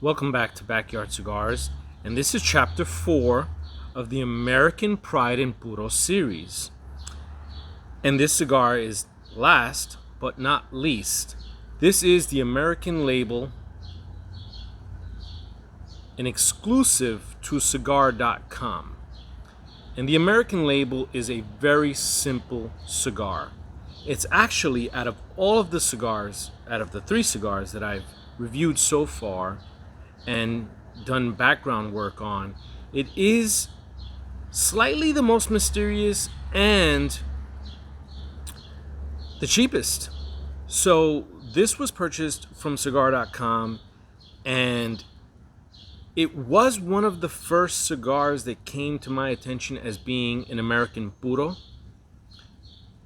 Welcome back to Backyard Cigars, and this is chapter 4 of the American Pride and Puro series. And this cigar is last but not least. This is the American label, an exclusive to cigar.com. And the American label is a very simple cigar. It's actually, out of all of the cigars, out of the 3 cigars that I've reviewed so far and done background work on, it is slightly the most mysterious and the cheapest. So this was purchased from cigar.com, and it was one of the first cigars that came to my attention as being an American Puro.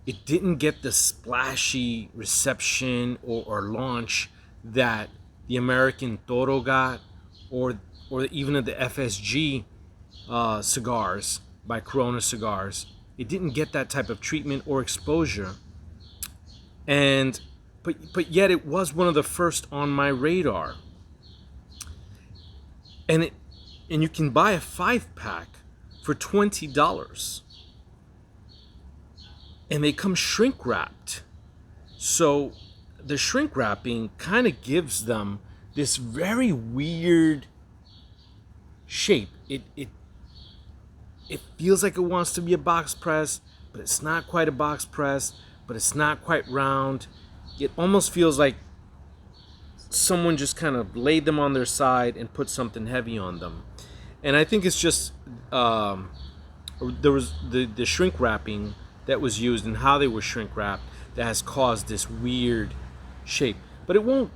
It didn't get the splashy reception or launch that the American Toro got, or even the FSG cigars by Corona Cigars. It didn't get that type of treatment or exposure, but yet it was one of the first on my radar. And you can buy a 5-pack for $20, and they come shrink wrapped. So the shrink wrapping kind of gives them this very weird shape. It feels like it wants to be a box press, but it's not quite a box press, but it's not quite round. It almost feels like someone just kind of laid them on their side and put something heavy on them. And I think it's just there was the shrink wrapping that was used and how they were shrink wrapped that has caused this weird shape. But it won't,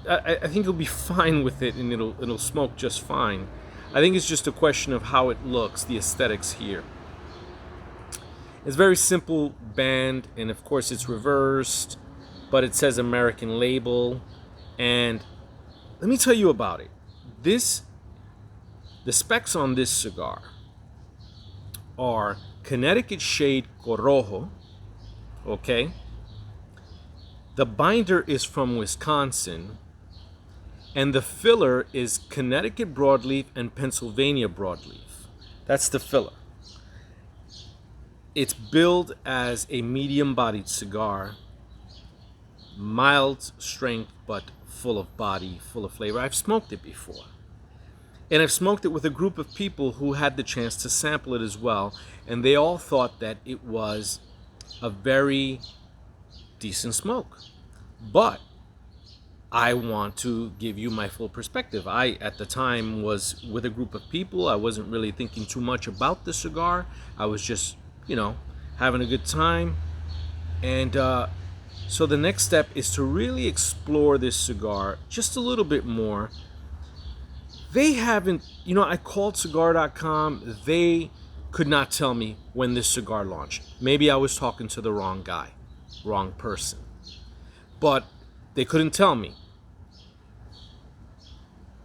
I think you'll be fine with it, and it'll smoke just fine. I think it's just a question of how it looks, the aesthetics here. It's very simple band, and of course it's reversed, but it says American label. And let me tell you about it. The specs on this cigar are Connecticut shade Corojo, okay? The binder is from Wisconsin, and the filler is Connecticut Broadleaf and Pennsylvania Broadleaf. That's the filler. It's billed as a medium-bodied cigar, mild strength, but full of body, full of flavor. I've smoked it before. And I've smoked it with a group of people who had the chance to sample it as well, and they all thought that it was a very decent smoke. But I want to give you my full perspective. I, at the time, was with a group of people. I wasn't really thinking too much about the cigar. I was just, having a good time. And so the next step is to really explore this cigar just a little bit more. They haven't, I called cigar.com. They could not tell me when this cigar launched. Maybe I was talking to the wrong guy, wrong person. But they couldn't tell me.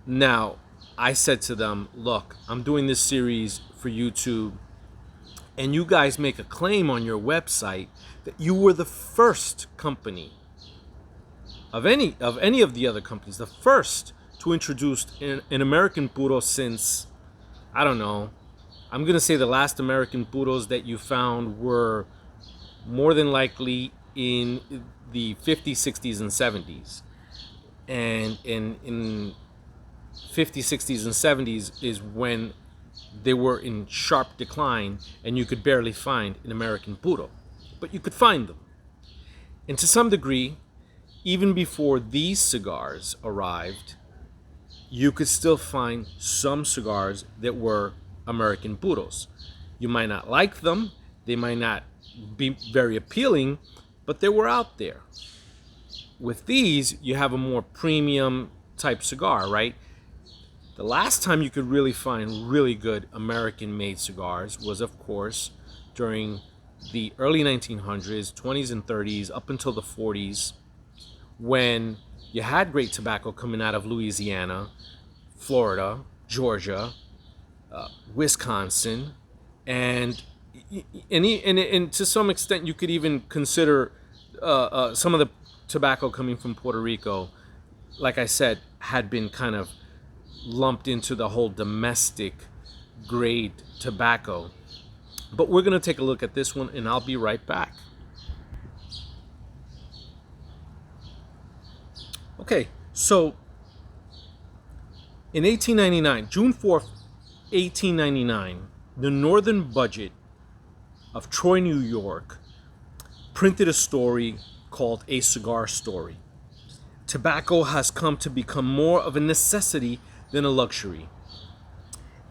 Now, I said to them, look, I'm doing this series for YouTube, and you guys make a claim on your website that you were the first company of any of the other companies, the first to introduce an American Puro since, I don't know, I'm going to say the last American Puros that you found were more than likely in the 50s, 60s, and 70s. And in 50s, 60s, and 70s is when they were in sharp decline, and you could barely find an American Puro. But you could find them. And to some degree, even before these cigars arrived, you could still find some cigars that were American Puros. You might not like them, they might not be very appealing, but they were out there. With these, you have a more premium type cigar, right? The last time you could really find really good American-made cigars was, of course, during the early 1900s, 20s and 30s, up until the 40s, when you had great tobacco coming out of Louisiana, Florida, Georgia, Wisconsin, and to some extent you could even consider some of the tobacco coming from Puerto Rico. like I said, had been kind of lumped into the whole domestic grade tobacco. But we're going to take a look at this one, and I'll be right back. Okay, so in 1899, June 4th, 1899, the Northern Budget of Troy, New York, printed a story called A Cigar Story. Tobacco has come to become more of a necessity than a luxury.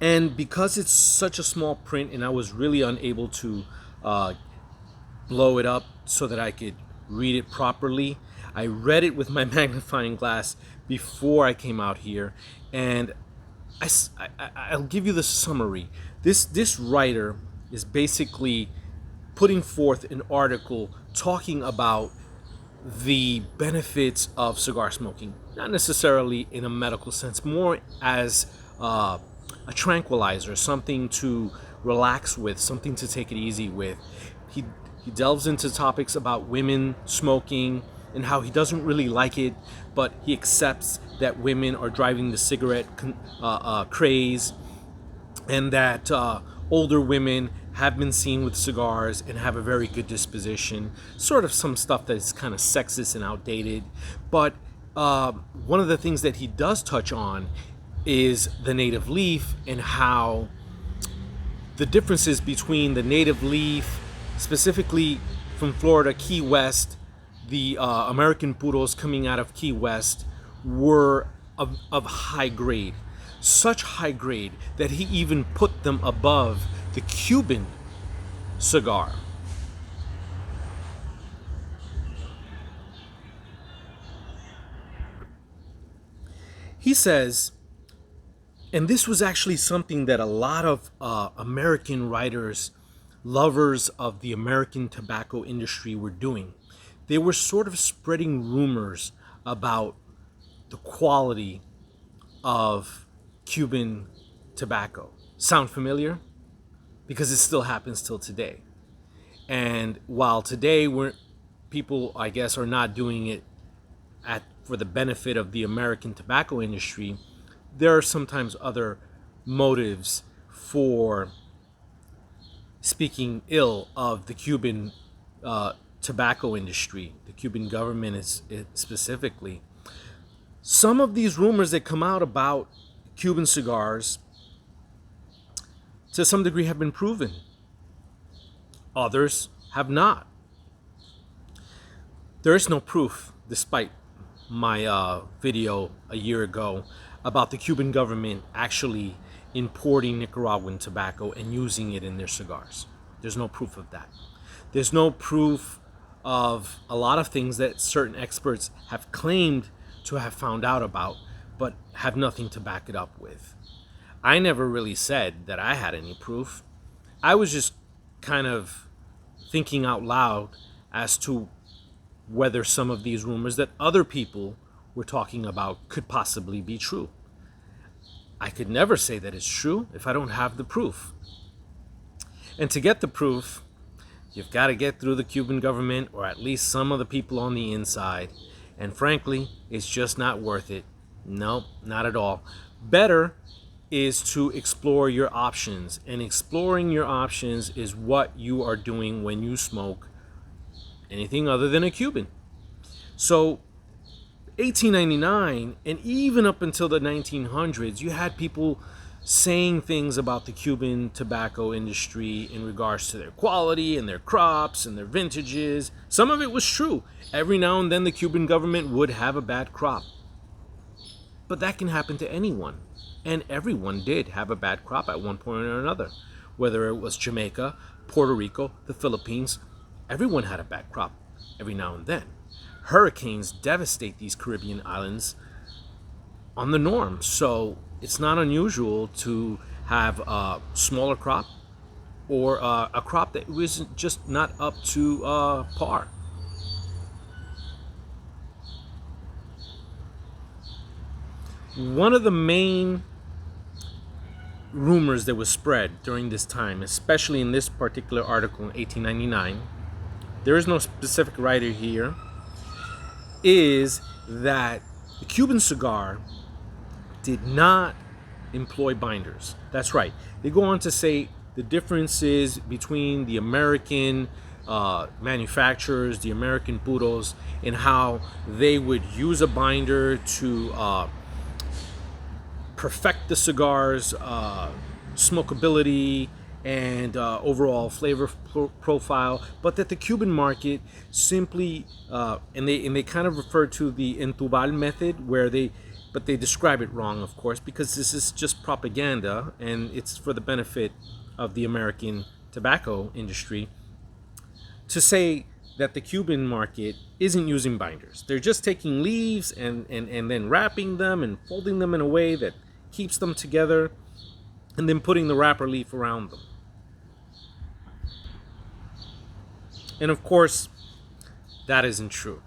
And because it's such a small print and I was really unable to blow it up so that I could read it properly, I read it with my magnifying glass before I came out here, and I'll give you the summary. This writer is basically putting forth an article talking about the benefits of cigar smoking, not necessarily in a medical sense, more as a tranquilizer, something to relax with, something to take it easy with. He delves into topics about women smoking and how he doesn't really like it, but he accepts that women are driving the cigarette craze, and that older women have been seen with cigars and have a very good disposition. Sort of some stuff that is kind of sexist and outdated. But one of the things that he does touch on is the native leaf, and how the differences between the native leaf, specifically from Florida, Key West, the American Puros coming out of Key West, were of high grade. Such high grade that he even put them above the Cuban cigar. He says, and this was actually something that a lot of American writers, lovers of the American tobacco industry, were doing. They were sort of spreading rumors about the quality of Cuban tobacco. Sound familiar? Because it still happens till today. And while today people, I guess, are not doing it for the benefit of the American tobacco industry, there are sometimes other motives for speaking ill of the Cuban tobacco industry, the Cuban government is specifically. Some of these rumors that come out about Cuban cigars, to some degree, have been proven. Others have not. There is no proof, despite my video a year ago about the Cuban government actually importing Nicaraguan tobacco and using it in their cigars. There's no proof of that. There's no proof of a lot of things that certain experts have claimed to have found out about, but have nothing to back it up with. I never really said that I had any proof. I was just kind of thinking out loud as to whether some of these rumors that other people were talking about could possibly be true. I could never say that it's true if I don't have the proof. And to get the proof, you've got to get through the Cuban government, or at least some of the people on the inside. And frankly, it's just not worth it. Nope, not at all. Better is to explore your options. And exploring your options is what you are doing when you smoke anything other than a Cuban. So 1899 and even up until the 1900s, you had people saying things about the Cuban tobacco industry in regards to their quality and their crops and their vintages. Some of it was true. Every now and then the Cuban government would have a bad crop. But that can happen to anyone. And everyone did have a bad crop at one point or another. Whether it was Jamaica, Puerto Rico, the Philippines, everyone had a bad crop every now and then. Hurricanes devastate these Caribbean islands on the norm. So it's not unusual to have a smaller crop or a crop that was just not up to par. One of the main rumors that was spread during this time, especially in this particular article in 1899, there is no specific writer here, is that The Cuban cigar did not employ binders. That's right. They go on to say the differences between the American manufacturers, the American Puros, and how they would use a binder to perfect the cigar's smokability and overall flavor profile, but that the Cuban market simply and they kind of refer to the entubal method, where they describe it wrong, of course, because this is just propaganda and it's for the benefit of the American tobacco industry, to say that the Cuban market isn't using binders. They're just taking leaves and then wrapping them and folding them in a way that keeps them together, and then putting the wrapper leaf around them. And of course, that isn't true.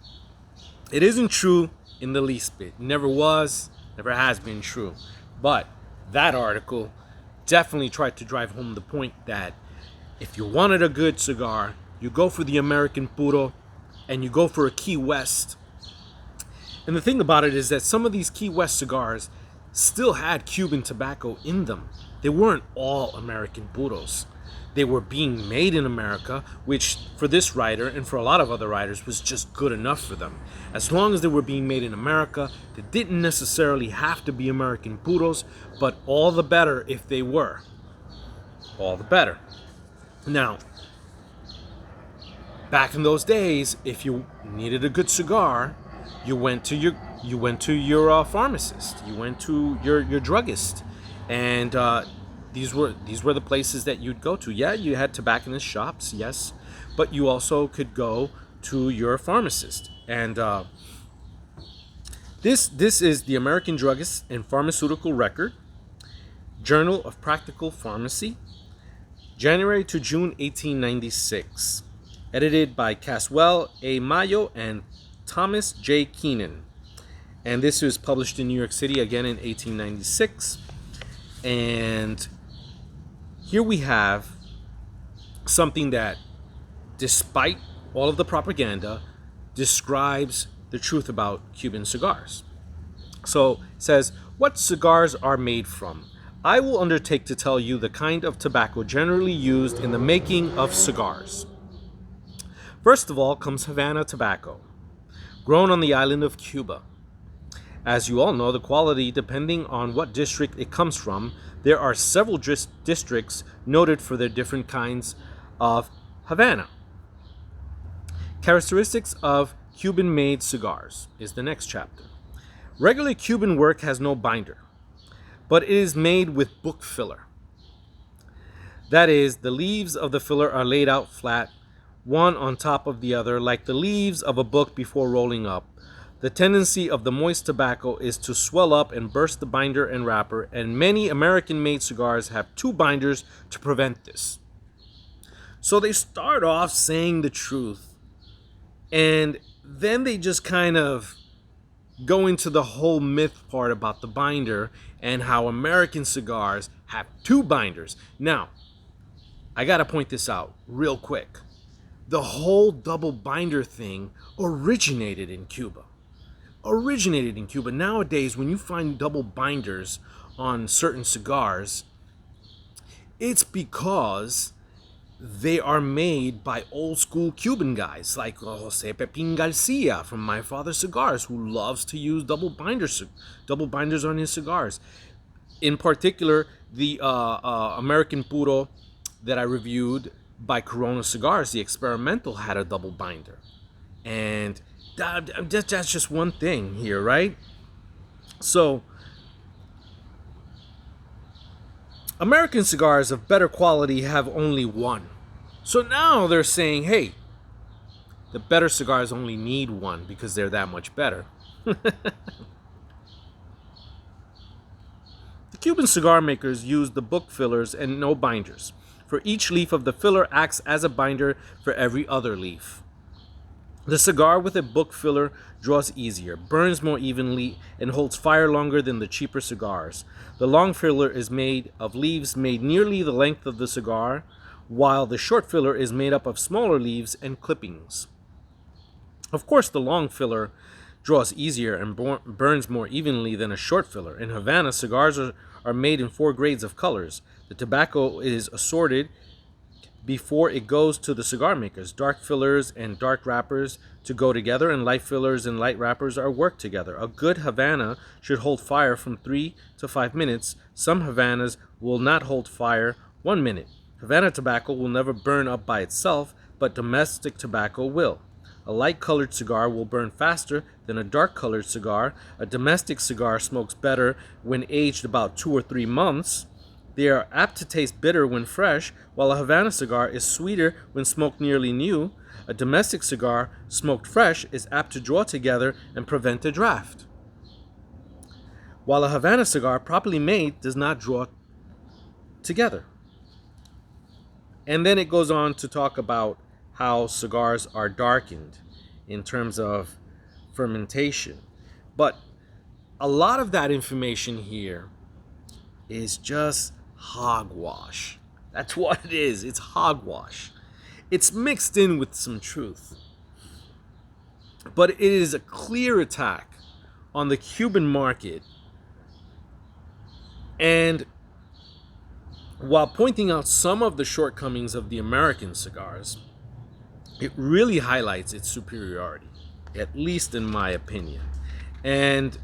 It isn't true in the least bit. Never was, never has been true. But that article definitely tried to drive home the point that if you wanted a good cigar, you go for the American Puro and you go for a Key West. And the thing about it is that some of these Key West cigars still had Cuban tobacco in them. They weren't all American Puros. They were being made in America, which for this writer and for a lot of other writers was just good enough for them. As long as they were being made in America, they didn't necessarily have to be American Puros, but all the better if they were. All the better. Now, back in those days, if you needed a good cigar, you went to your pharmacist, you went to your druggist, and these were the places that you'd go to. Yeah, you had tobacconist shops, yes, but you also could go to your pharmacist. And this is the American Druggist and Pharmaceutical Record, Journal of Practical Pharmacy, January to June 1896, edited by Caswell A. Mayo and Thomas J. Keenan. And this was published in New York City again in 1896. And here we have something that, despite all of the propaganda, describes the truth about Cuban cigars. So it says, what cigars are made from? I will undertake to tell you the kind of tobacco generally used in the making of cigars. First of all comes Havana tobacco, grown on the island of Cuba. As you all know, the quality, depending on what district it comes from, there are several districts noted for their different kinds of Havana. Characteristics of Cuban-made cigars is the next chapter. Regular Cuban work has no binder, but it is made with book filler. That is, the leaves of the filler are laid out flat, one on top of the other, like the leaves of a book before rolling up. The tendency of the moist tobacco is to swell up and burst the binder and wrapper, and many American-made cigars have two binders to prevent this. So they start off saying the truth, and then they just kind of go into the whole myth part about the binder and how American cigars have two binders. Now, I gotta point this out real quick. The whole double binder thing originated in Cuba. Nowadays, when you find double binders on certain cigars, it's because they are made by old school Cuban guys like Jose Pepin Garcia from My Father's Cigars, who loves to use double binders on his cigars. In particular, the American Puro that I reviewed by Corona Cigars, the experimental, had a double binder. And that's just one thing here, right? So, American cigars of better quality have only one. So now they're saying, hey, the better cigars only need one because they're that much better. The Cuban cigar makers use the book fillers and no binders, for each leaf of the filler acts as a binder for every other leaf. The cigar with a book filler draws easier, burns more evenly, and holds fire longer than the cheaper cigars. The long filler is made of leaves made nearly the length of the cigar, while the short filler is made up of smaller leaves and clippings. Of course, the long filler draws easier and burns more evenly than a short filler. In Havana, cigars are made in 4 grades of colors. The tobacco is assorted before it goes to the cigar makers. Dark fillers and dark wrappers to go together, and light fillers and light wrappers are worked together. A good Havana should hold fire from 3 to 5 minutes. Some Havanas will not hold fire 1 minute. Havana tobacco will never burn up by itself, but domestic tobacco will. A light-colored cigar will burn faster than a dark-colored cigar. A domestic cigar smokes better when aged about 2 or 3 months. They are apt to taste bitter when fresh, while a Havana cigar is sweeter when smoked nearly new. A domestic cigar smoked fresh is apt to draw together and prevent a draft, while a Havana cigar properly made does not draw together. And then it goes on to talk about how cigars are darkened in terms of fermentation. But a lot of that information here is just hogwash. That's what it is. It's hogwash. It's mixed in with some truth. But it is a clear attack on the Cuban market. And while pointing out some of the shortcomings of the American cigars, it really highlights its superiority, at least in my opinion. And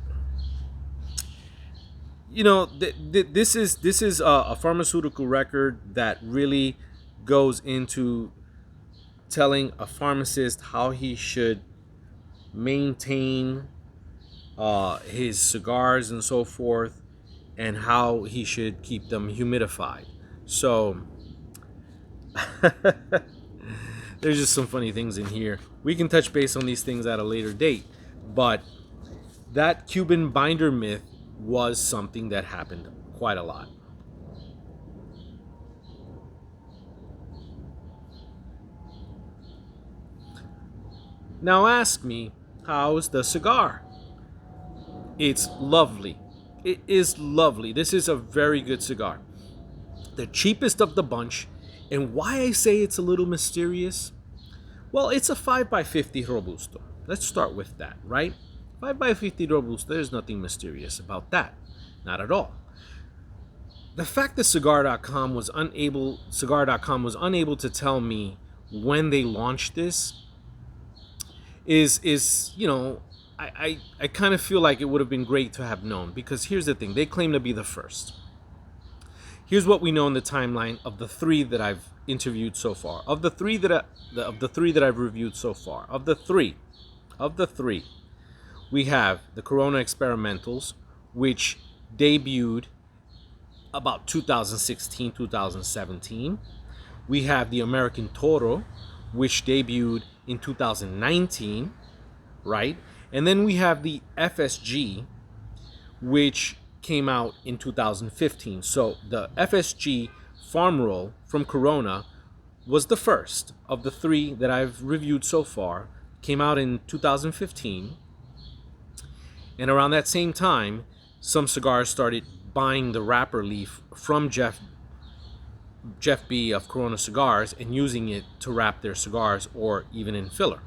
you know, this is a pharmaceutical record that really goes into telling a pharmacist how he should maintain his cigars and so forth, and how he should keep them humidified. So there's just some funny things in here. We can touch base on these things at a later date, but that Cuban binder myth was something that happened quite a lot. Now ask me, how's the cigar? It's lovely. It is lovely. This is a very good cigar. The cheapest of the bunch. And why I say it's a little mysterious? Well, it's a 5x50 Robusto. Let's start with that, right? 5x50 Robusto, there's nothing mysterious about that. Not at all. The fact that Cigar.com was unable to tell me when they launched this is you know, I kind of feel like it would have been great to have known, because here's the thing. They claim to be the first. Here's what we know in the timeline of the 3 that I've interviewed so far. Of the 3 that I've reviewed so far. Of the three, we have the Corona Experimentals, which debuted about 2016, 2017. We have the American Toro, which debuted in 2019, right? And then we have the FSG, which came out in 2015. So the FSG Farm Roll from Corona was the first of the 3 that I've reviewed so far. Came out in 2015. And around that same time, some cigars started buying the wrapper leaf from Jeff B of Corona Cigars and using it to wrap their cigars, or even in filler.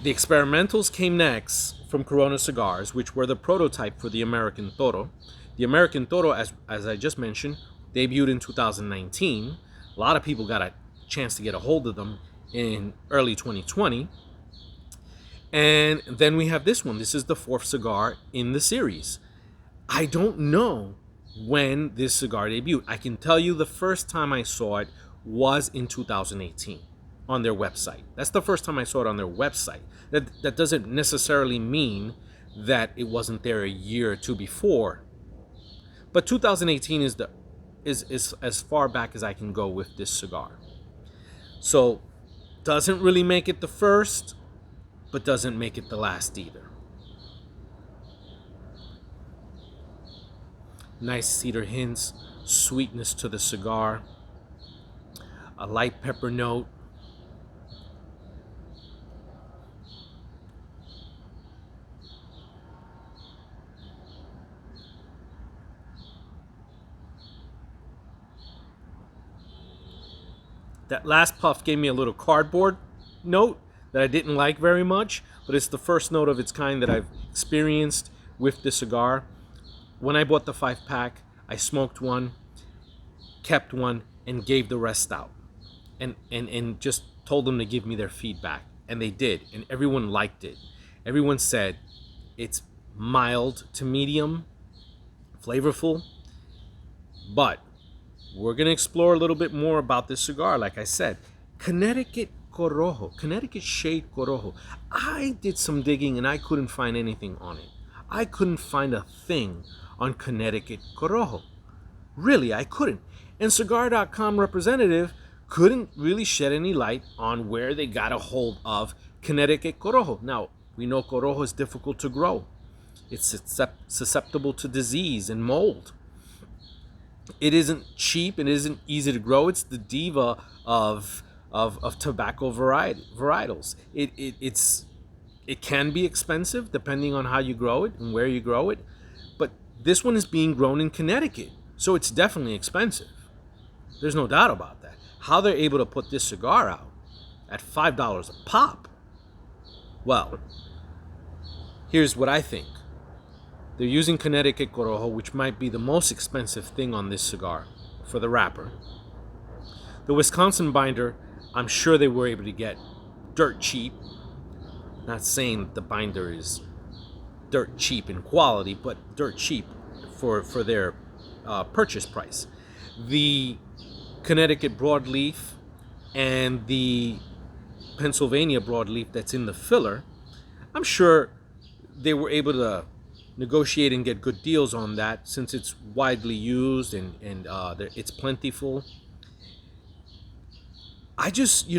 The Experimentals came next from Corona Cigars, which were the prototype for the American Toro. The American Toro, as I just mentioned, debuted in 2019. A lot of people got a chance to get a hold of them in early 2020. And then we have this one. This is the 4th cigar in the series. I don't know when this cigar debuted. I can tell you the first time I saw it was in 2018 on their website. That's the first time I saw it on their website. That doesn't necessarily mean that it wasn't there a year or 2 before. But 2018 is as far back as I can go with this cigar. So doesn't really make it the first, but doesn't make it the last either. Nice cedar hints, sweetness to the cigar, a light pepper note. That last puff gave me a little cardboard note. that I didn't like very much, but it's the first note of its kind that I've experienced with the cigar. When I bought the 5-pack, I smoked one, kept one, and gave the rest out. And just told them to give me their feedback. And they did. And everyone liked it. Everyone said it's mild to medium, flavorful. But we're going to explore a little bit more about this cigar. Like I said, Connecticut Corojo, Connecticut Shade Corojo. I did some digging and I couldn't find anything on it. I couldn't find a thing on Connecticut Corojo. Really, I couldn't. And Cigar.com representative couldn't really shed any light on where they got a hold of Connecticut Corojo. Now, we know Corojo is difficult to grow. It's susceptible to disease and mold. It isn't cheap. It isn't easy to grow. It's the diva of tobacco varietals. It can be expensive depending on how you grow it and where you grow it. But this one is being grown in Connecticut, so it's definitely expensive. There's no doubt about that. How they're able to put this cigar out at $5 a pop? Well, here's what I think. They're using Connecticut Corojo, which might be the most expensive thing on this cigar for the wrapper. The Wisconsin binder, I'm sure they were able to get dirt cheap. Not saying that the binder is dirt cheap in quality, but dirt cheap for their purchase price. The Connecticut Broadleaf and the Pennsylvania Broadleaf that's in the filler, I'm sure they were able to negotiate and get good deals on that since it's widely used and it's plentiful. I just,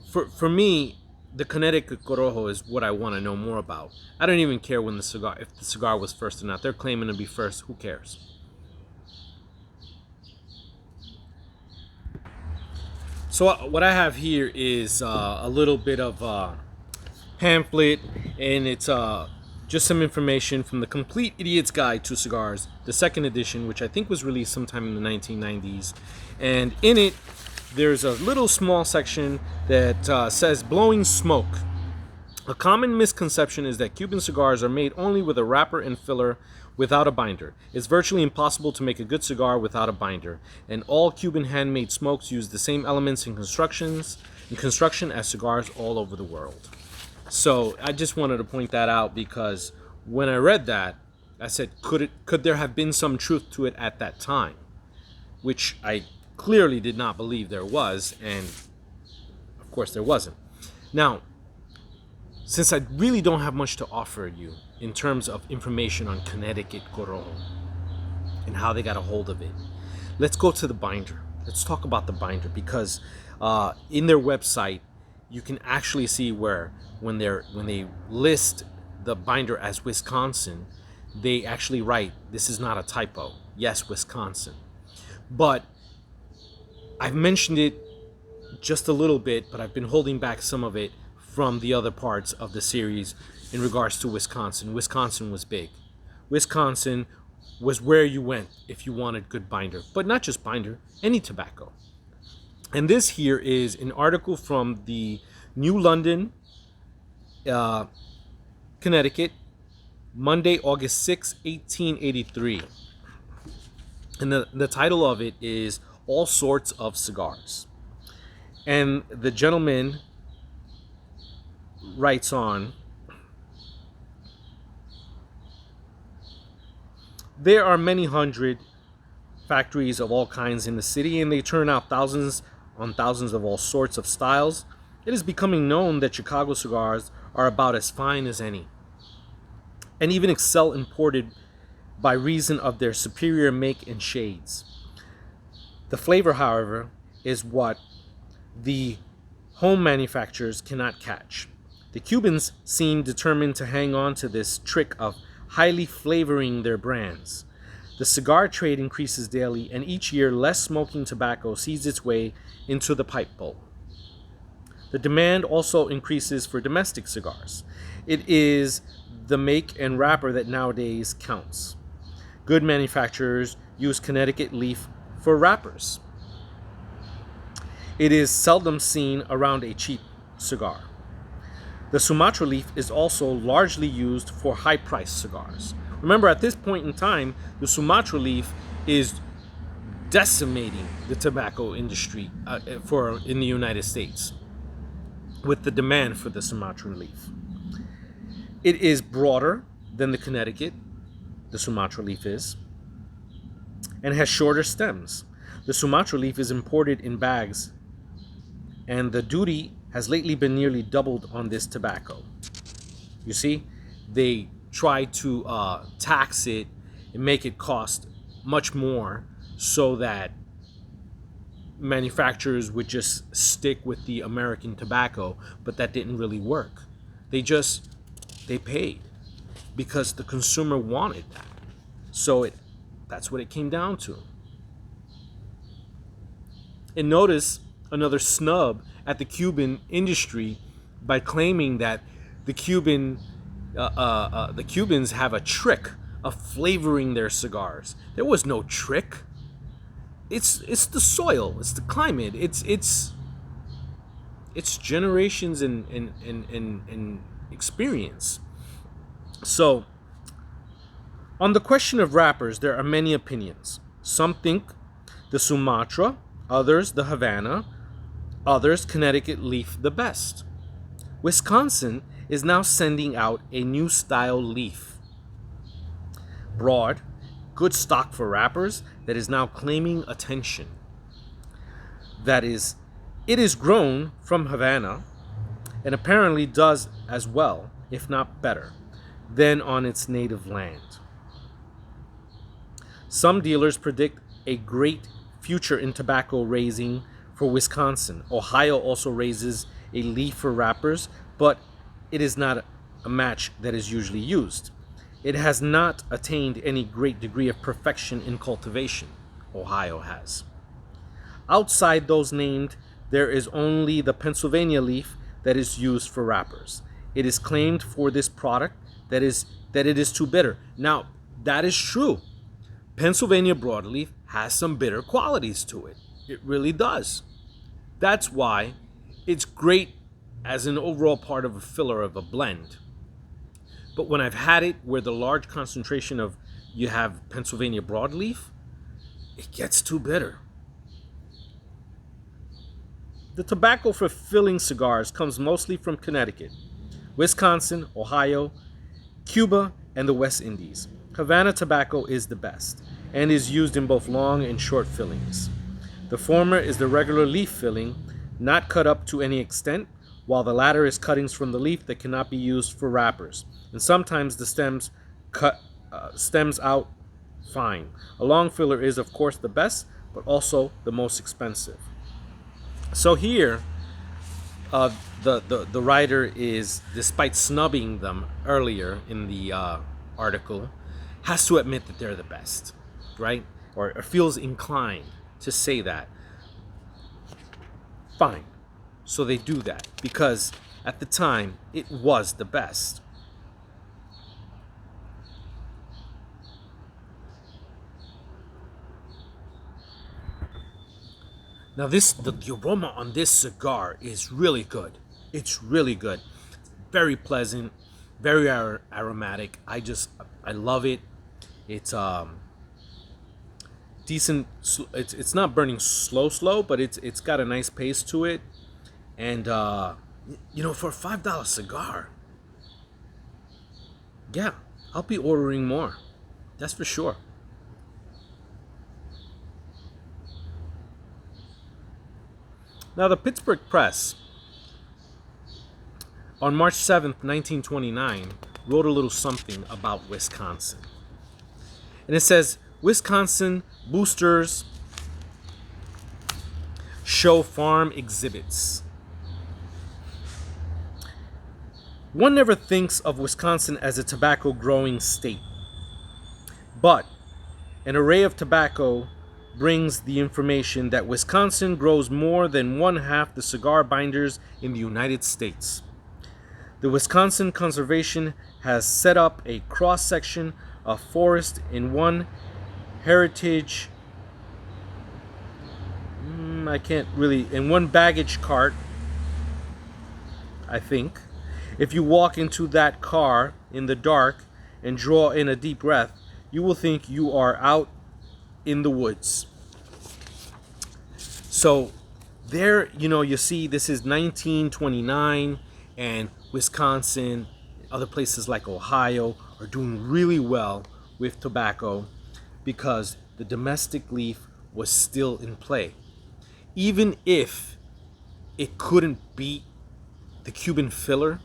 for me, the Connecticut Corojo is what I want to know more about. I don't even care if the cigar was first or not. They're claiming to be first. Who cares? So what I have here is a little bit of a pamphlet, and it's just some information from the Complete Idiot's Guide to Cigars, the second edition, which I think was released sometime in the 1990s. And in it, there's a little small section that says blowing smoke. A common misconception is that Cuban cigars are made only with a wrapper and filler without a binder. It's virtually impossible to make a good cigar without a binder, and all Cuban handmade smokes use the same elements in construction as cigars all over the world. So I just wanted to point that out because when I read that, I said, could there have been some truth to it at that time? Which I clearly did not believe there was, and of course there wasn't. Now, since I really don't have much to offer you in terms of information on Connecticut Corojo and how they got a hold of it, let's go to the binder. Let's talk about the binder because in their website, you can actually see where when they list the binder as Wisconsin, they actually write, this is not a typo. Yes, Wisconsin. But I've mentioned it just a little bit, but I've been holding back some of it from the other parts of the series in regards to Wisconsin. Wisconsin was big. Wisconsin was where you went if you wanted good binder, but not just binder, any tobacco. And this here is an article from the New London, Connecticut, Monday, August 6, 1883. And the title of it is All Sorts of Cigars. And the gentleman writes on, there are many hundred factories of all kinds in the city, and they turn out thousands on thousands of all sorts of styles. It is becoming known that Chicago cigars are about as fine as any, and even excel imported by reason of their superior make and shades. The flavor, however, is what the home manufacturers cannot catch. The Cubans seem determined to hang on to this trick of highly flavoring their brands. The cigar trade increases daily, and each year less smoking tobacco sees its way into the pipe bowl. The demand also increases for domestic cigars. It is the make and wrapper that nowadays counts. Good manufacturers use Connecticut leaf for wrappers. It is seldom seen around a cheap cigar. The Sumatra leaf is also largely used for high-priced cigars. Remember, at this point in time, the Sumatra leaf is decimating the tobacco industry in the United States with the demand for the Sumatra leaf. It is broader than the Connecticut, the Sumatra leaf is, and has shorter stems. The Sumatra leaf is imported in bags, and the duty has lately been nearly doubled on this tobacco. You see, they try to tax it and make it cost much more so that manufacturers would just stick with the American tobacco, but that didn't really work. They paid because the consumer wanted that. So that's what it came down to. And notice another snub at the Cuban industry by claiming that the Cubans have a trick of flavoring their cigars. There was no trick. It's the soil, it's the climate, it's generations and experience. So, on the question of wrappers, there are many opinions. Some think the Sumatra, others the Havana, others Connecticut leaf the best. Wisconsin is now sending out a new style leaf. Broad, good stock for wrappers that is now claiming attention. That is, it is grown from Havana and apparently does as well, if not better, than on its native land. Some dealers predict a great future in tobacco raising for Wisconsin. Ohio also raises a leaf for wrappers, but it is not a match that is usually used. It has not attained any great degree of perfection in cultivation. Ohio has. Outside those named, there is only the Pennsylvania leaf that is used for wrappers. It is claimed for this product that it is too bitter. Now, that is true. Pennsylvania broadleaf has some bitter qualities to it. It really does. That's why it's great as an overall part of a filler of a blend. But when I've had it where the large concentration of you have Pennsylvania broadleaf, it gets too bitter. The tobacco for filling cigars comes mostly from Connecticut, Wisconsin, Ohio, Cuba, and the West Indies. Havana tobacco is the best and is used in both long and short fillings. The former is the regular leaf filling, not cut up to any extent, while the latter is cuttings from the leaf that cannot be used for wrappers. And sometimes the stems out fine. A long filler is, of course, the best, but also the most expensive. So here, the writer is, despite snubbing them earlier in the article, has to admit that they're the best, right? Or feels inclined to say that. Fine. So they do that because at the time it was the best. Now the aroma on this cigar is really good. It's really good. Very pleasant, very aromatic. I love it. It's decent. It's not burning slow, but it's got a nice pace to it. And for a $5 cigar, yeah, I'll be ordering more. That's for sure. Now, the Pittsburgh Press, on March 7th, 1929, wrote a little something about Wisconsin. And it says, Wisconsin boosters show farm exhibits. One never thinks of Wisconsin as a tobacco growing state, but an array of tobacco brings the information that Wisconsin grows more than one half the cigar binders in the United States. The Wisconsin Conservation has set up a cross-section of forest in one heritage, in one baggage cart I think. If you walk into that car in the dark and draw in a deep breath, you will think you are out in the woods. So there, you see this is 1929, and Wisconsin, other places like Ohio are doing really well with tobacco because the domestic leaf was still in play. Even if it couldn't beat the Cuban filler,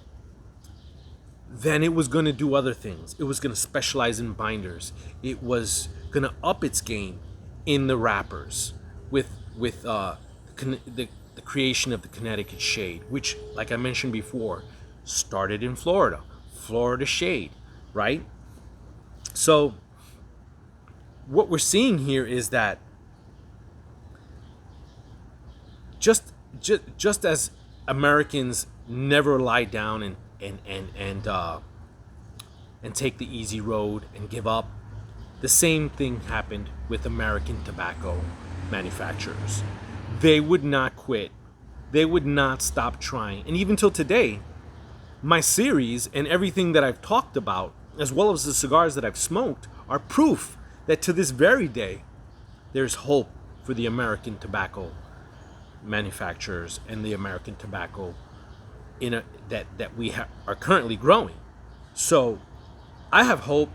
then it was going to do other things. It was going to specialize in binders. It was going to up its game in the wrappers with the creation of the Connecticut shade, which, like I mentioned before, started in Florida. Florida shade, right? So what we're seeing here is that just as Americans never lie down and take the easy road and give up, the same thing happened with American tobacco manufacturers. They would not quit. They would not stop trying. And even till today, my series and everything that I've talked about, as well as the cigars that I've smoked, are proof that to this very day, there's hope for the American tobacco manufacturers and the American tobacco that we are currently growing. So I have hope,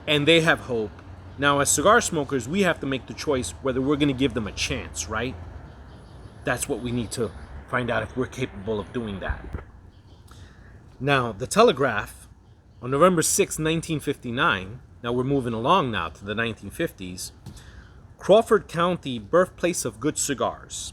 and they have hope. Now, as cigar smokers, we have to make the choice whether we're going to give them a chance, right? That's what we need to find out, if we're capable of doing that. Now, the Telegraph, on November 6, 1959, now we're moving along now to the 1950s, Crawford County, birthplace of good cigars.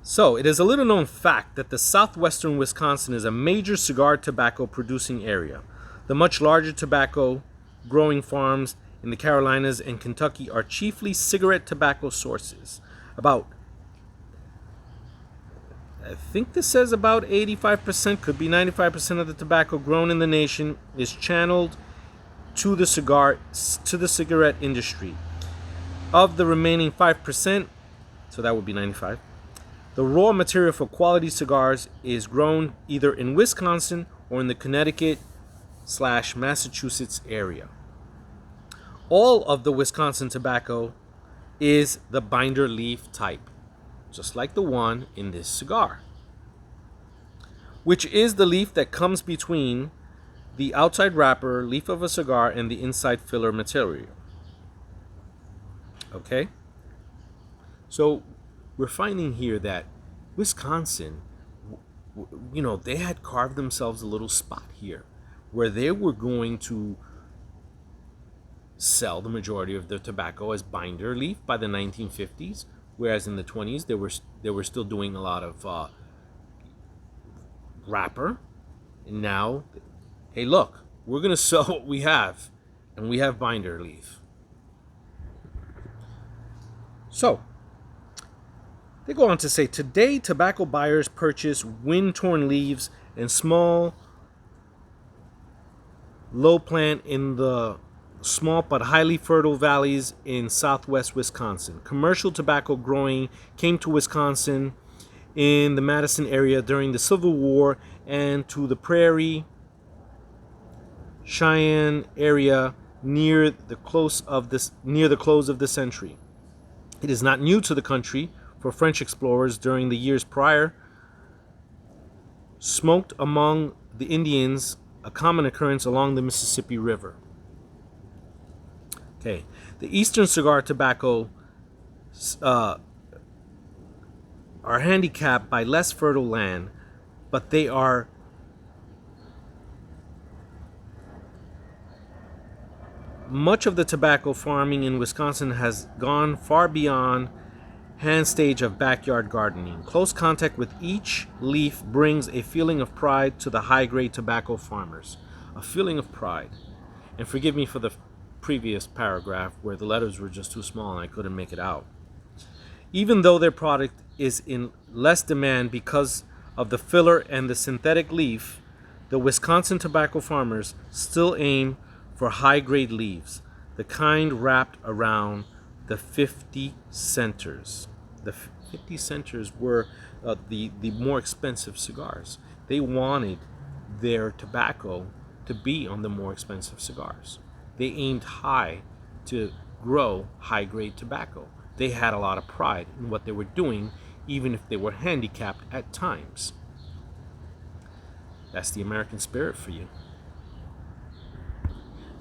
So, it is a little known fact that the southwestern Wisconsin is a major cigar tobacco producing area. The much larger tobacco growing farms in the Carolinas and Kentucky are chiefly cigarette tobacco sources. I think this says about 85%, could be 95% of the tobacco grown in the nation is channeled to the cigarette industry. Of the remaining 5%, so that would be 95%, the raw material for quality cigars is grown either in Wisconsin or in the Connecticut/Massachusetts area. All of the Wisconsin tobacco is the binder leaf type, just like the one in this cigar, which is the leaf that comes between the outside wrapper leaf of a cigar and the inside filler material. Okay? So we're finding here that Wisconsin, they had carved themselves a little spot here where they were going to sell the majority of their tobacco as binder leaf by the 1950s, whereas in the 20s they were still doing a lot of wrapper. And now, hey, look, we're going to sell what we have, and we have binder leaf. So they go on to say, today tobacco buyers purchase wind-torn leaves and small low plant in the small but highly fertile valleys in southwest Wisconsin. Commercial tobacco growing came to Wisconsin in the Madison area during the Civil War and to the Prairie Cheyenne area near the close of the century. It is not new to the country, for French explorers during the years prior smoked among the Indians, a common occurrence along the Mississippi River. Okay, the eastern cigar tobacco are handicapped by less fertile land, but they are much of the tobacco farming in Wisconsin has gone far beyond hand stage of backyard gardening. Close contact with each leaf brings a feeling of pride to the high-grade tobacco farmers. A feeling of pride. And forgive me for the previous paragraph where the letters were just too small and I couldn't make it out. Even though their product is in less demand because of the filler and the synthetic leaf, the Wisconsin tobacco farmers still aim for high-grade leaves, the kind wrapped around the 50 centers. The 50 centers were the more expensive cigars. They wanted their tobacco to be on the more expensive cigars. They aimed high to grow high-grade tobacco. They had a lot of pride in what they were doing, even if they were handicapped at times. That's the American spirit for you.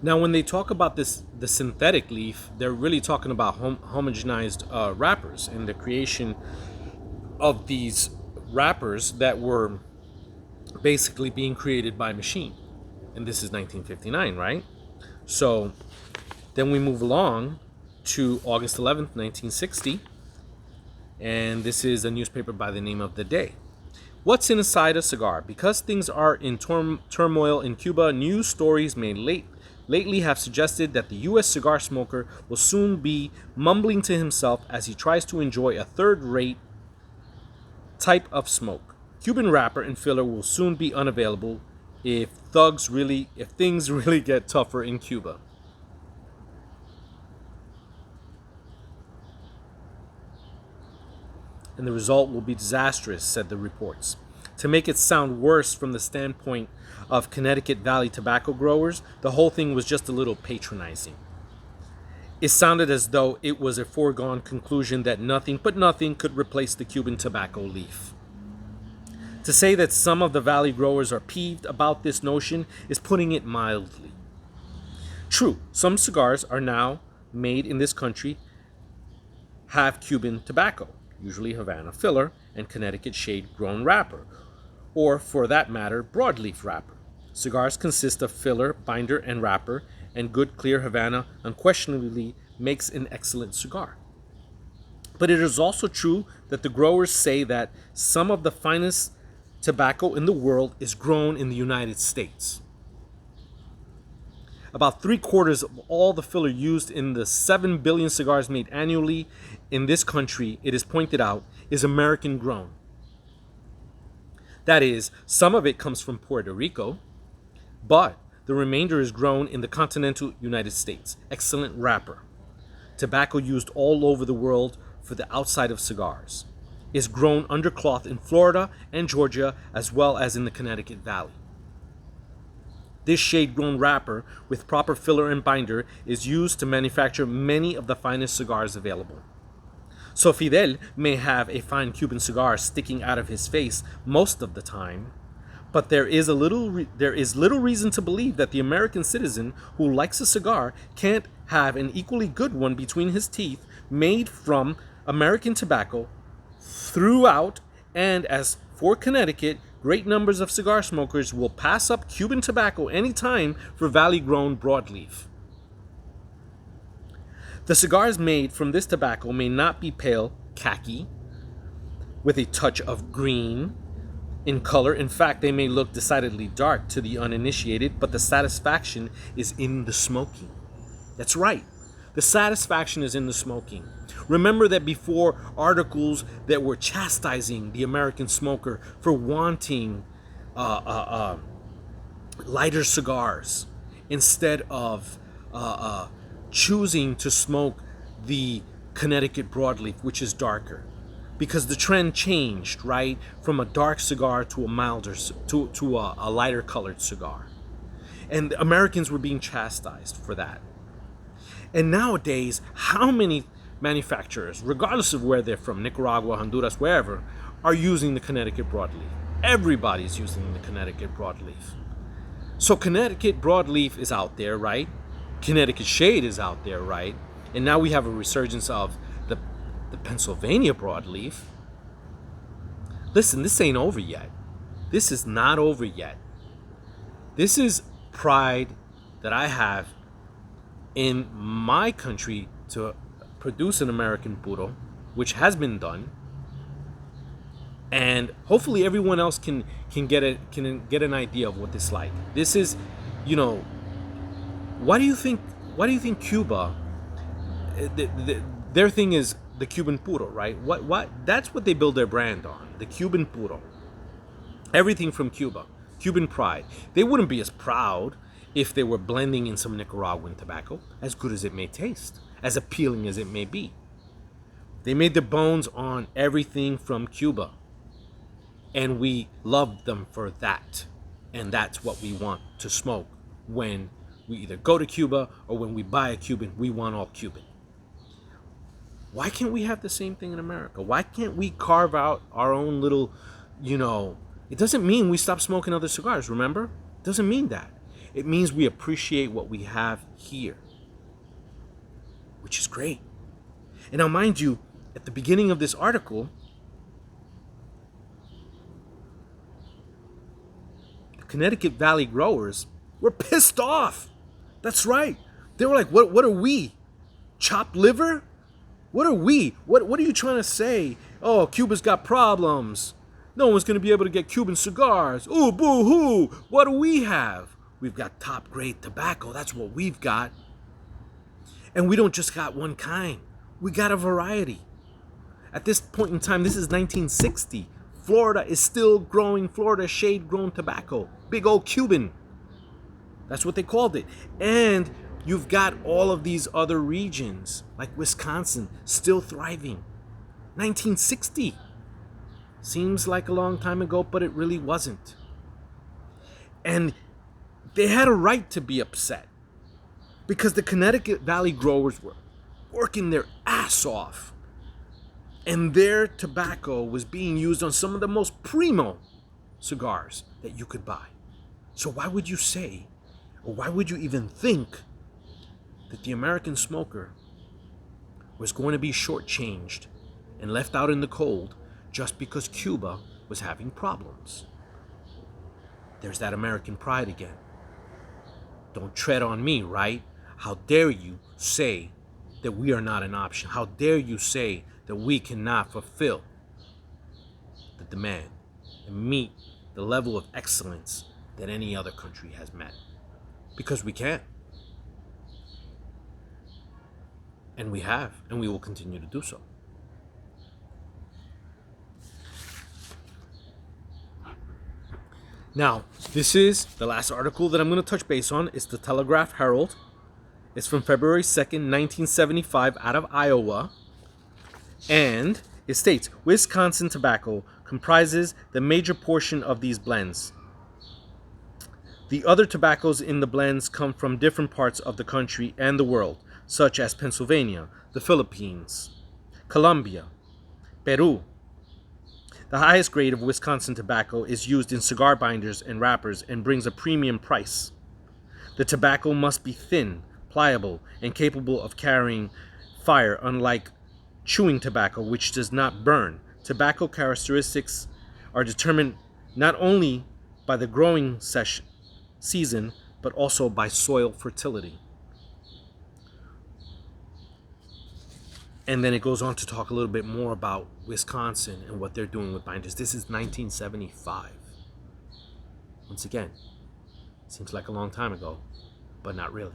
Now, when they talk about the synthetic leaf, they're really talking about homogenized wrappers and the creation of these wrappers that were basically being created by machine. And this is 1959, right? So then we move along to August 11th, 1960. And this is a newspaper by the name of The Day. What's inside a cigar? Because things are in turmoil in Cuba, news stories may lately have suggested that the U.S. cigar smoker will soon be mumbling to himself as he tries to enjoy a third-rate type of smoke. Cuban wrapper and filler will soon be unavailable if things really get tougher in Cuba. And the result will be disastrous, said the reports. To make it sound worse from the standpoint of Connecticut Valley tobacco growers, the whole thing was just a little patronizing. It sounded as though it was a foregone conclusion that nothing could replace the Cuban tobacco leaf. To say that some of the valley growers are peeved about this notion is putting it mildly. True, some cigars are now made in this country have Cuban tobacco, usually Havana filler and Connecticut shade grown wrapper, or for that matter, broadleaf wrapper. Cigars consist of filler, binder, and wrapper, and good clear Havana unquestionably makes an excellent cigar. But it is also true that the growers say that some of the finest tobacco in the world is grown in the United States. About 3/4 of all the filler used in the 7 billion cigars made annually in this country, it is pointed out, is American grown. That is, some of it comes from Puerto Rico, but the remainder is grown in the continental United States. Excellent wrapper. Tobacco used all over the world for the outside of cigars. Is grown under cloth in Florida and Georgia as well as in the Connecticut Valley. This shade-grown wrapper with proper filler and binder is used to manufacture many of the finest cigars available. So Fidel may have a fine Cuban cigar sticking out of his face most of the time, but there is little reason to believe that the American citizen who likes a cigar can't have an equally good one between his teeth, made from American tobacco throughout. And as for Connecticut, great numbers of cigar smokers will pass up Cuban tobacco anytime for valley-grown broadleaf. The cigars made from this tobacco may not be pale khaki with a touch of green in color. In fact, they may look decidedly dark to the uninitiated, but the satisfaction is in the smoking. That's right. The satisfaction is in the smoking. Remember that before, articles that were chastising the American smoker for wanting lighter cigars instead of choosing to smoke the Connecticut Broadleaf, which is darker, because the trend changed, right, from a dark cigar to a milder, to a lighter colored cigar, and Americans were being chastised for that. And nowadays, how many manufacturers, regardless of where they're from, Nicaragua, Honduras, wherever, are using the Connecticut Broadleaf? Everybody's using the Connecticut Broadleaf. So Connecticut Broadleaf is out there, right? Connecticut Shade is out there, right? And now we have a resurgence of the Pennsylvania Broadleaf. Listen, this ain't over yet. This is not over yet. This is pride that I have in my country to produce an American Puro, which has been done, and hopefully everyone else can get an idea of what this is like. This is, why do you think Cuba, their thing is the Cuban Puro, right? What that's what they build their brand on, the Cuban Puro. Everything from Cuba, Cuban pride. They wouldn't be as proud if they were blending in some Nicaraguan tobacco, as good as it may taste, as appealing as it may be. They made their bones on everything from Cuba. And we love them for that. And that's what we want to smoke when we either go to Cuba or when we buy a Cuban. We want all Cuban. Why can't we have the same thing in America? Why can't we carve out our own little, it doesn't mean we stop smoking other cigars, remember? It doesn't mean that. It means we appreciate what we have here, which is great. And now, mind you, at the beginning of this article, the Connecticut Valley growers were pissed off. That's right. They were like, what are we? Chopped liver? What are we? What are you trying to say? Oh, Cuba's got problems. No one's going to be able to get Cuban cigars. Ooh, boo-hoo. What do we have? We've got top-grade tobacco. That's what we've got. And we don't just got one kind. We got a variety. At this point in time, this is 1960. Florida is still growing Florida shade-grown tobacco. Big old Cuban. That's what they called it. And you've got all of these other regions, like Wisconsin, still thriving. 1960. Seems like a long time ago, but it really wasn't. And they had a right to be upset because the Connecticut Valley growers were working their ass off. And their tobacco was being used on some of the most primo cigars that you could buy. So why would you say, or why would you even think that the American smoker was going to be shortchanged and left out in the cold just because Cuba was having problems? There's that American pride again. Don't tread on me, right? How dare you say that we are not an option? How dare you say that we cannot fulfill the demand and meet the level of excellence that any other country has met? Because we can. And we have, and we will continue to do so. Now, this is the last article that I'm going to touch base on. It's the Telegraph Herald. It's from February 2nd, 1975, out of Iowa. And it states, Wisconsin tobacco comprises the major portion of these blends. The other tobaccos in the blends come from different parts of the country and the world, such as Pennsylvania, the Philippines, Colombia, Peru. The highest grade of Wisconsin tobacco is used in cigar binders and wrappers and brings a premium price. The tobacco must be thin, pliable, and capable of carrying fire, unlike chewing tobacco, which does not burn. Tobacco characteristics are determined not only by the growing season, but also by soil fertility. And then it goes on to talk a little bit more about Wisconsin and what they're doing with binders. This is 1975. Once again, seems like a long time ago, but not really.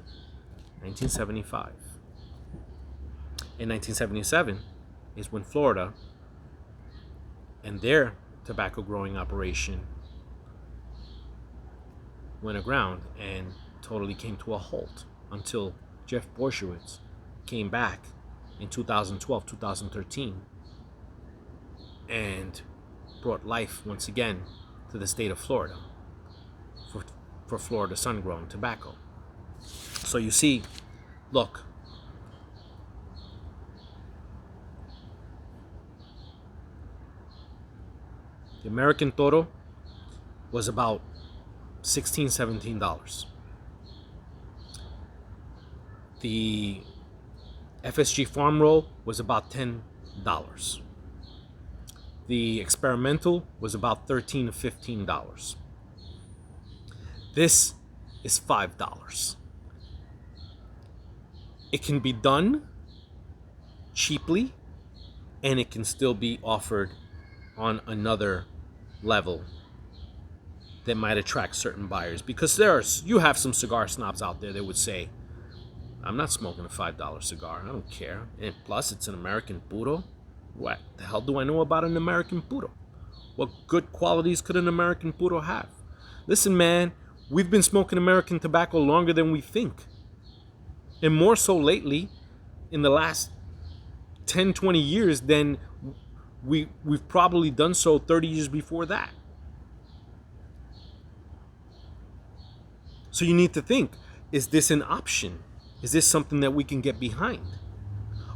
1975. In 1977 is when Florida and their tobacco growing operation went aground and totally came to a halt until Jeff Borysiewicz came back in 2012, 2013 and brought life once again to the state of Florida for Florida sun-grown tobacco. So you see, look, the American Toro was about $16, $17. The FSG Farm Roll was about $10. The Experimental was about $13 to $15. This is $5. It can be done cheaply, and it can still be offered on another level that might attract certain buyers. Because you have some cigar snobs out there that would say, I'm not smoking a $5 cigar. I don't care. And plus, it's an American Puro. What the hell do I know about an American Puro? What good qualities could an American Puro have? Listen, man, we've been smoking American tobacco longer than we think. And more so lately, in the last 10, 20 years, than we've probably done so 30 years before that. So you need to think, is this an option? Is this something that we can get behind?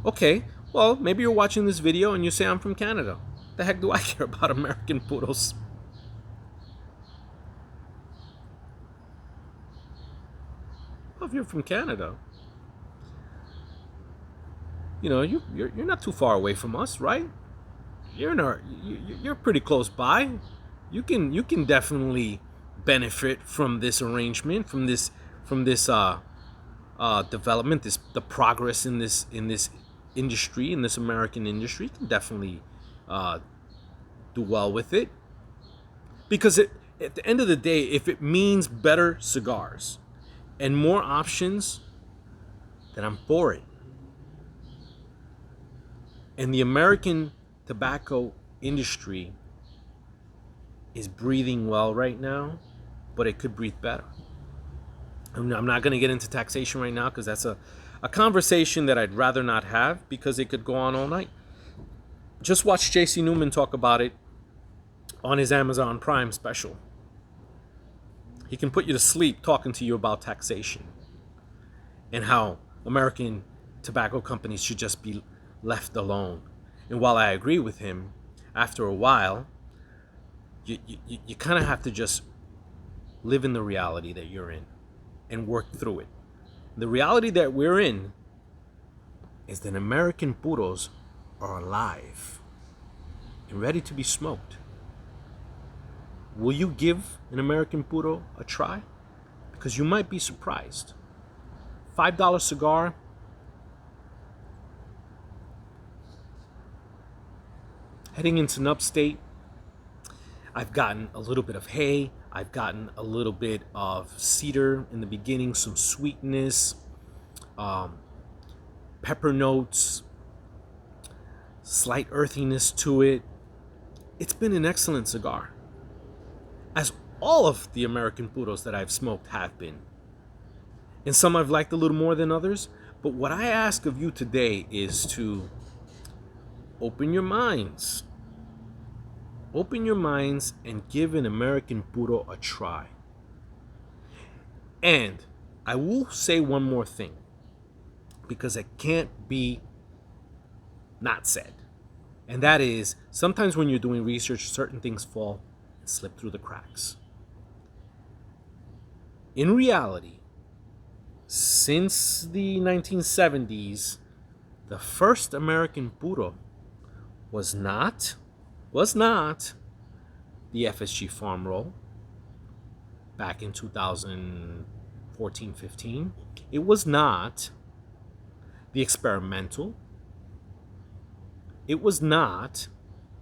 Okay, well, maybe you're watching this video and you say, I'm from Canada. The heck do I care about American Puros? Well, if you're from Canada, you know, you're not too far away from us, right? You're pretty close by. You can definitely benefit from this arrangement, from this development, the progress in this industry, in this American industry. You can definitely do well with it, because at the end of the day, if it means better cigars and more options, then I'm for it. And the American tobacco industry is breathing well right now, but it could breathe better. I'm not going to get into taxation right now, because that's a conversation that I'd rather not have, because it could go on all night. Just watch JC Newman talk about it on his Amazon Prime special. He can put you to sleep talking to you about taxation and how American tobacco companies should just be left alone. And while I agree with him, after a while, you kind of have to just live in the reality that you're in and work through it. The reality that we're in is that American Puros are alive and ready to be smoked. Will you give an American Puro a try? Because you might be surprised. $5 cigar, heading into an upstate. I've gotten a little bit of hay. I've gotten a little bit of cedar in the beginning, some sweetness, pepper notes, slight earthiness to it. It's been an excellent cigar, as all of the American Puros that I've smoked have been. And some I've liked a little more than others. But what I ask of you today is to open your minds. Open your minds and give an American Puro a try. And I will say one more thing, because it can't be not said. And that is, sometimes when you're doing research, certain things fall and slip through the cracks. In reality, since the 1970s, the first American Puro was not the FSG Farm Roll back in 2014-15. It was not the Experimental. It was not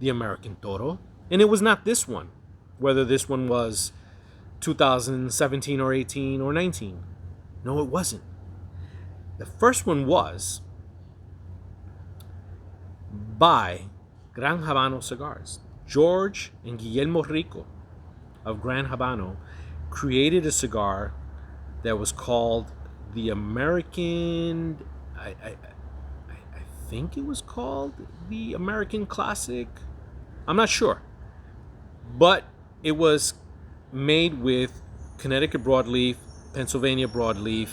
the American Toro. And it was not this one, whether this one was 2017 or 18 or 19. No, it wasn't. The first one was by Gran Habano Cigars. George and Guillermo Rico of Gran Habano created a cigar that was called the American, I think it was called the American Classic. I'm not sure. But it was made with Connecticut Broadleaf, Pennsylvania Broadleaf,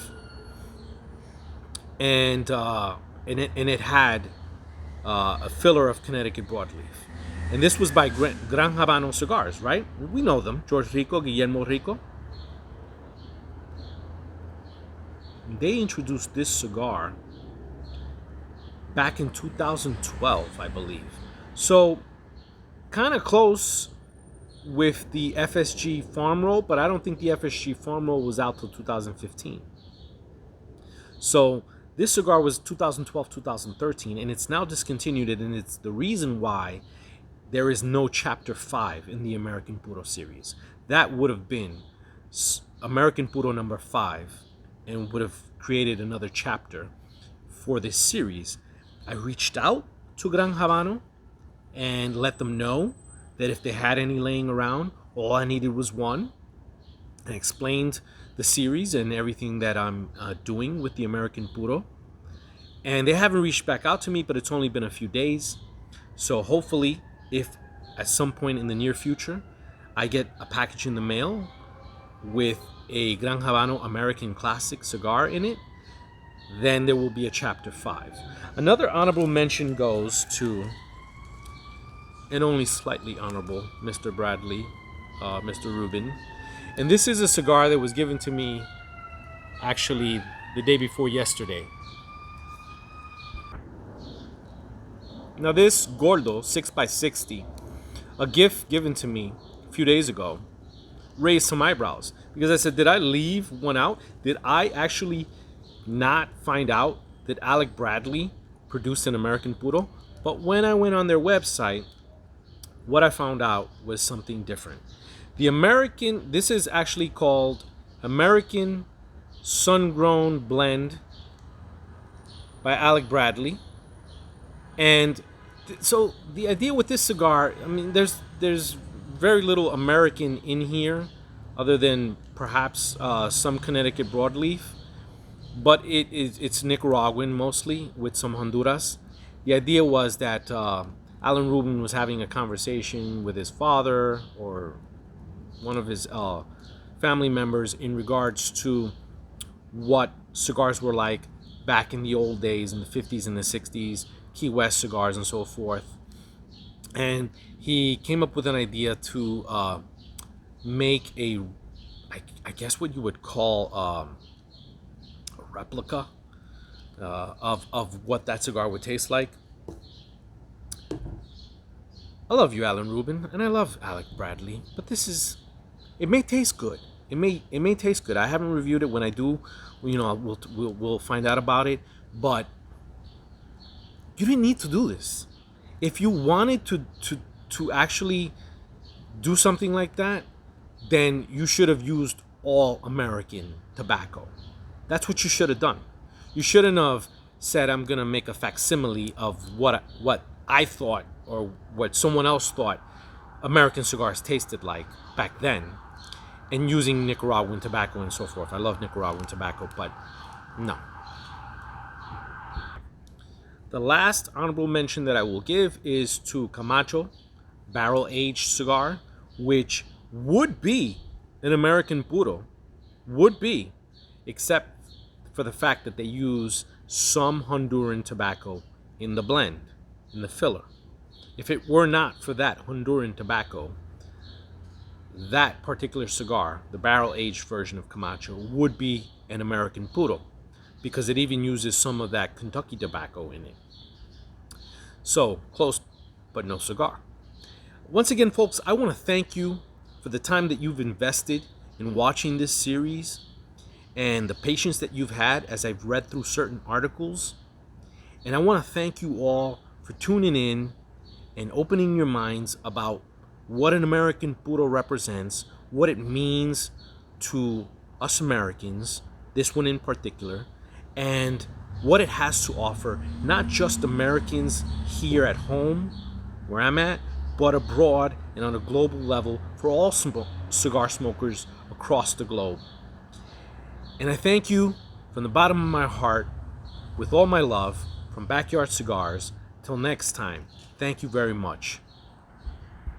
and it had a filler of Connecticut Broadleaf. And this was by Gran Habano Cigars, right? We know them. George Rico, Guillermo Rico. They introduced this cigar back in 2012, I believe. So, kind of close with the FSG Farm Roll, but I don't think the FSG Farm Roll was out till 2015. So, this cigar was 2012, 2013, and it's now discontinued, and it's the reason why there is no Chapter 5 in the American Puro series. That would have been American Puro number 5 and would have created another chapter for this series. I reached out to Gran Habano and let them know that if they had any laying around, all I needed was one. I explained the series and everything that I'm doing with the American Puro. And they haven't reached back out to me, but it's only been a few days. So hopefully, if at some point in the near future I get a package in the mail with a Gran Habano American Classic cigar in it, then there will be a chapter 5. Another honorable mention goes to, and only slightly honorable, Mr. Bradley, Mr. Rubin. And this is a cigar that was given to me actually the day before yesterday. Now this Gordo 6x60, a gift given to me a few days ago, raised some eyebrows. Because I said, did I leave one out? Did I actually not find out that Alec Bradley produced an American Puro? But when I went on their website, what I found out was something different. The American, this is actually called American Sun-Grown Blend by Alec Bradley. And so the idea with this cigar, I mean, there's very little American in here, other than perhaps some Connecticut Broadleaf, but it's Nicaraguan mostly, with some Honduras. The idea was that Alan Rubin was having a conversation with his father or one of his family members in regards to what cigars were like back in the old days, in the 50s and the 60s, Key West cigars and so forth. And he came up with an idea to make I guess what you would call a replica of what that cigar would taste like. I love you, Alan Rubin, and I love Alec Bradley, but it may taste good. It may taste good. I haven't reviewed it. When I do, we'll find out about it. But you didn't need to do this. If you wanted to actually do something like that, then you should have used all American tobacco. That's what you should have done. You shouldn't have said, I'm gonna make a facsimile of what I thought or what someone else thought American cigars tasted like back then, and using Nicaraguan tobacco and so forth. I love Nicaraguan tobacco, but no. The last honorable mention that I will give is to Camacho barrel-aged cigar, which would be an American Puro, except for the fact that they use some Honduran tobacco in the blend, in the filler. If it were not for that Honduran tobacco, that particular cigar, the barrel-aged version of Camacho, would be an American Puro, because it even uses some of that Kentucky tobacco in it. So, close, but no cigar. Once again, folks, I want to thank you for the time that you've invested in watching this series and the patience that you've had as I've read through certain articles. And I want to thank you all for tuning in and opening your minds about what an American Puro represents, what it means to us Americans, this one in particular, and what it has to offer, not just Americans here at home, where I'm at, but abroad and on a global level for all cigar smokers across the globe. And I thank you from the bottom of my heart, with all my love, from Backyard Cigars. Till next time, thank you very much.